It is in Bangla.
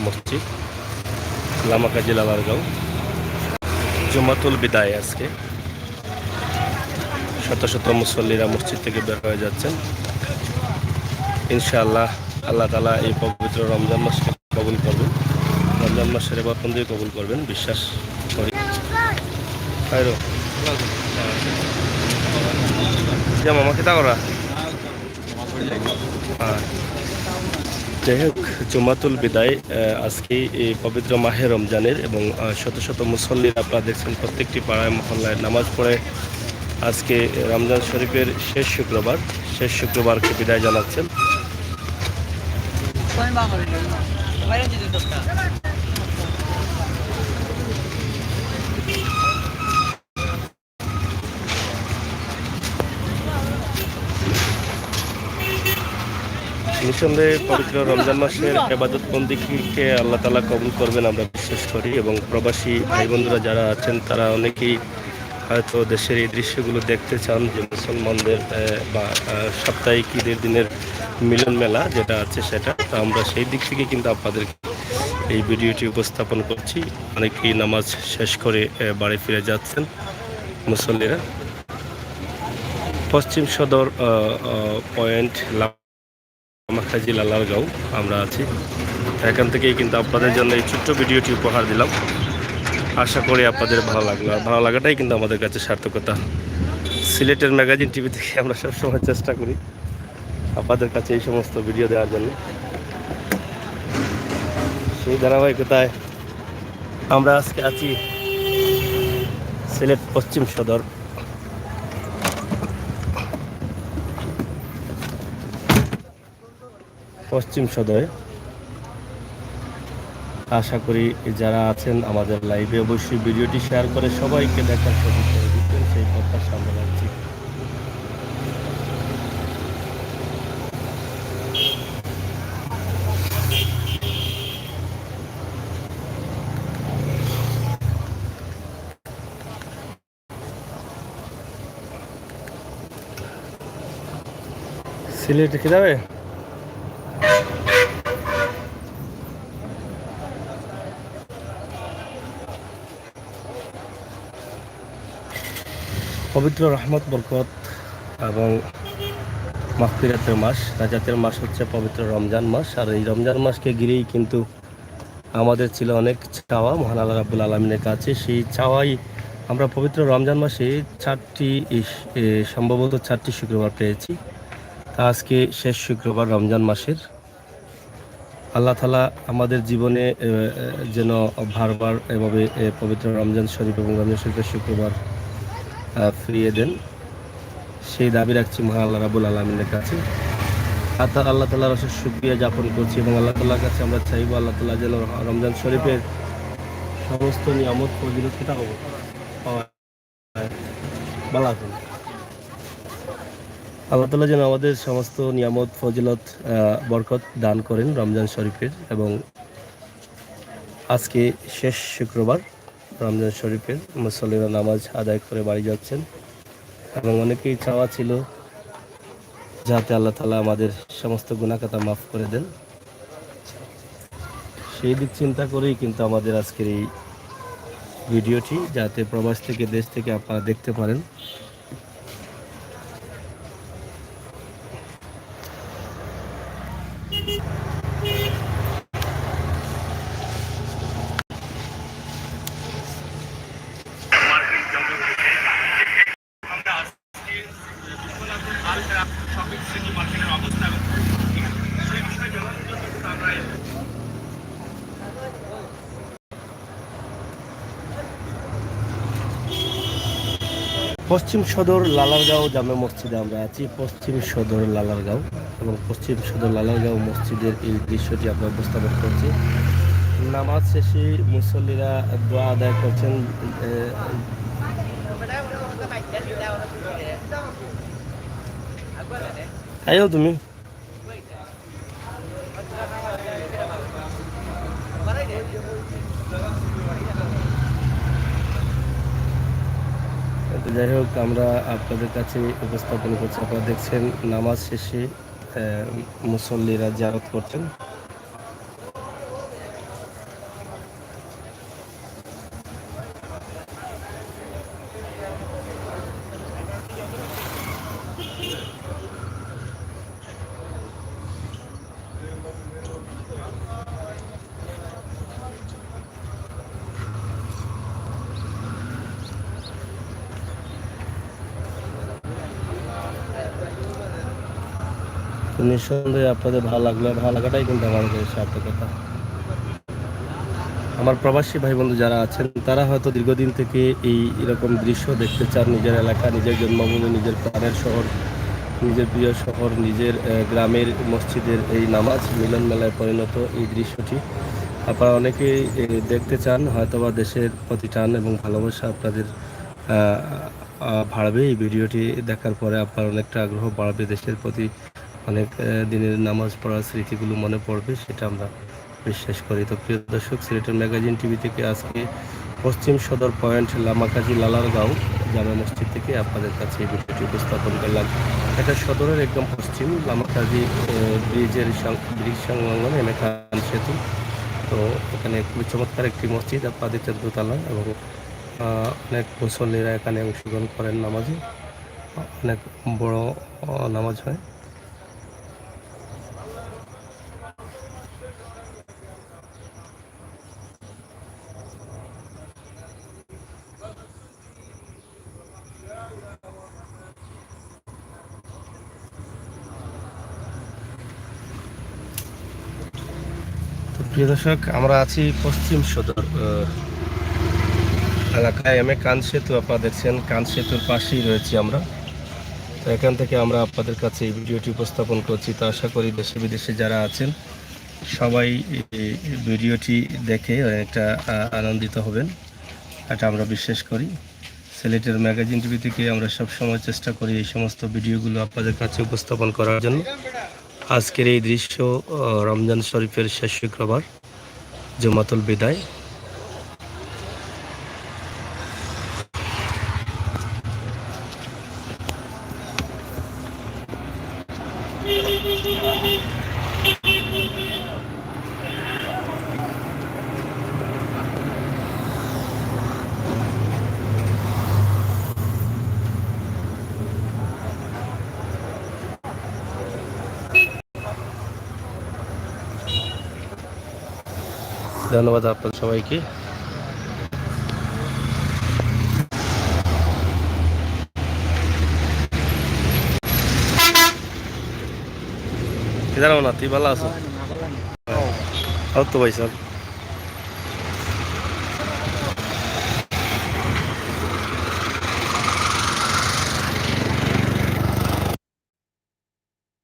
মসজিদ, লামাকাজি লালারগাঁও। জুমাতুল বিদায় আজকে। শত শত মুসল্লিরা মসজিদ থেকে বের হয়ে যাচ্ছেন। ইনশাআল্লাহ আল্লাহ তাআলা এই পবিত্র রমজান মাসকে কবুল করবেন, রমজান মাসের ইবাদতবন্দি কবুল করবেন বিশ্বাস করি। মামা খেতা করা। যাই হোক, জুমাতুল বিদায় আজকে এই পবিত্র মাহে রমজানের, এবং শত শত মুসল্লিরা আপনারা দেখছেন প্রত্যেকটি পাড়ায় মহল্লায় নামাজ পড়ে আজকে রমজান শরীফের শেষ শুক্রবারকে বিদায় জানাচ্ছেন। নিঃসন্দেহে পবিত্র রমজান মাসের ইবাদত বন্দেগীকে আল্লাহ তাআলা কবুল করবেন আমরা বিশ্বাস করি, এবং প্রবাসী ভাই বন্ধুরা যারা আছেন তারা অনেকেই হয়তো দেশের এই দৃশ্যগুলো দেখতে চান, যে মুসলমানদের বা সাপ্তাহিক ঈদের দিনের মিলন মেলা যেটা আছে সেটা। তো আমরা সেই দিক থেকে কিন্তু আপনাদের এই ভিডিওটি উপস্থাপন করছি। অনেকেই নামাজ শেষ করে বাড়ি ফিরে যাচ্ছেন মুসল্লিরা। পশ্চিম সদর পয়েন্ট লামাকাজি লালারগাঁও আমরা আছি। এখান থেকেই কিন্তু আপনাদের জন্য এই ছোট্ট ভিডিওটি উপহার দিলাম। আশা করি আপনাদের ভালো লাগলো, আর ভালো লাগাটাই কিন্তু আমাদের কাছে সার্থকতা। সিলেটের ম্যাগাজিন টিভি থেকে আমরা সবসময় চেষ্টা করি আপনাদের কাছে এই সমস্ত ভিডিও দেওয়ার জন্য। সেই ধারাবাহিকতায় আমরা আজকে আছি সিলেট পশ্চিম সদর। সদরে আশা করি যারা আছেন আমাদের লাইভে অবশ্যই ভিডিওটি শেয়ার করে সবাইকে দেখার সুযোগ করে দিচ্ছেন, সেই কথা সামনে রাখছি। সিলেট রেখে যাবে? পবিত্র রহমত বরকত এবং মাগফিরাতের মাস, নাজাতের মাস হচ্ছে পবিত্র রমজান মাস। আর এই রমজান মাসকে ঘিরেই কিন্তু আমাদের ছিল অনেক চাওয়া মহান আল্লাহ রাব্বুল আলামিনের কাছে। সেই চাওয়াই আমরা পবিত্র রমজান মাসে সম্ভবত 4টি শুক্রবার পেয়েছি। তা আজকে শেষ শুক্রবার রমজান মাসের। আল্লাহ তাআলা আমাদের জীবনে যেন বারবার এভাবে পবিত্র রমজান শরীফ এবং রমজান শরীফের শুক্রবার ফিরিয়ে দেন, সেই দাবি রাখছি মহান আল্লাহ রাব্বুল আলামিনের কাছে। আল্লাহ তাআলার অশেষ শুকরিয়া জ্ঞাপন করছি, এবং আল্লাহ তাআলার কাছে আমরা চাইব আল্লাহ তাআলা যেন রমজান শরীফের সমস্ত নিয়ামত ফজিলত কিতা হবে আল্লাহ তাআলা যেন আমাদের সমস্ত নিয়ামত ফজিলত বরকত দান করেন রমজান শরীফের। এবং আজকে শেষ শুক্রবার রমজান শরীফের মুসল্লিরা নামাজ আদায় করে বাড়ি যাচ্ছেন, এবং অনেকেই চাওয়া ছিল যাতে আল্লাহ তাআলা আমাদের সমস্ত গুনাহ খাতা মাফ করে দেন। সেই দিক চিন্তা করেই কিন্তু আমাদের আজকের এই ভিডিওটি, যাতে প্রবাস থেকে দেশ থেকে আপনারা দেখতে পারেন। পশ্চিম সদর লালারগাঁও জামে মসজিদে আমরা আছি। পশ্চিম সদর লালারগাঁও, এবং পশ্চিম সদর লালারগাঁও মসজিদের এই দৃশ্যটি আমরা উপস্থাপন করছি। নামাজ শেষে মুসল্লিরা দোয়া আদায় করছেন। আইও তুমি যাই হোক, আমরা আপনাদের কাছে উপস্থাপন করছি। আপনারা দেখছেন নামাজ শেষে মুসল্লিরা জিয়ারত করছেন। নিঃসন্দেহে আপনাদের ভালো লাগলো, ভালো লাগাটাই কিন্তু আমাদের সার্থকতা। আমার প্রবাসী ভাই বন্ধু যারা আছেন তারা হয়তো দীর্ঘদিন থেকে এরকম দৃশ্য দেখতে চান, নিজের এলাকা, নিজের জন্মভূমি, নিজের প্রাণের শহর, নিজের প্রিয় শহর, নিজের গ্রামের মসজিদের এই নামাজ মিলন মেলায় পরিণত এই দৃশ্যটি আপনারা অনেকেই দেখতে চান। হয়তোবা দেশের প্রতি টান এবং ভালোবাসা আপনাদের বাড়বে। এই ভিডিওটি দেখার পরে আপনার অনেকটা আগ্রহ বাড়বে, দেশের প্রতি অনেক দিনের নামাজ পড়ার স্মৃতিগুলো মনে পড়বে, সেটা আমরা বিশ্বাস করি। তো প্রিয় দর্শক, সিলেটের ম্যাগাজিন টিভি থেকে আজকে পশ্চিম সদর পয়েন্ট লামাকাজি লালারগাঁও জামে মসজিদ থেকে আপনাদের কাছে এই ভিডিওটি উপস্থাপন করলাম। এটা সদরের একদম পশ্চিম লামাকাজি ব্রিজ সংলগ্ন এম এ খান সেতু। তো এখানে খুবই চমৎকার একটি মসজিদ, আপনারা দেখছেন দোতলা, এবং অনেক মুসল্লিরা এখানে অংশগ্রহণ করেন নামাজে, অনেক বড় নামাজ হয়। তো প্রিয় দর্শক, আমরা আছি পশ্চিম সদর এলাকায় এম এ কান সেতু, আপনারা দেখছেন কান সেতুর পাশেই রয়েছি আমরা। তো এখান থেকে আমরা আপনাদের কাছে এই ভিডিওটি উপস্থাপন করছি। তো আশা করি দেশে বিদেশে যারা আছেন সবাই এই ভিডিওটি দেখে অনেকটা আনন্দিত হবেন, এটা আমরা বিশ্বাস করি। সিলেটের ম্যাগাজিন টিভি থেকে আমরা সবসময় চেষ্টা করি এই সমস্ত ভিডিওগুলো আপনাদের কাছে উপস্থাপন করার জন্য। আজকের এই দৃশ্য রমজান শরীফের শেষ শুক্রবার, জুমাতুল বিদায়। ধন্যবাদ আপনাদের সবাইকে। তুই ভালো আছো? তো ভাই স্যার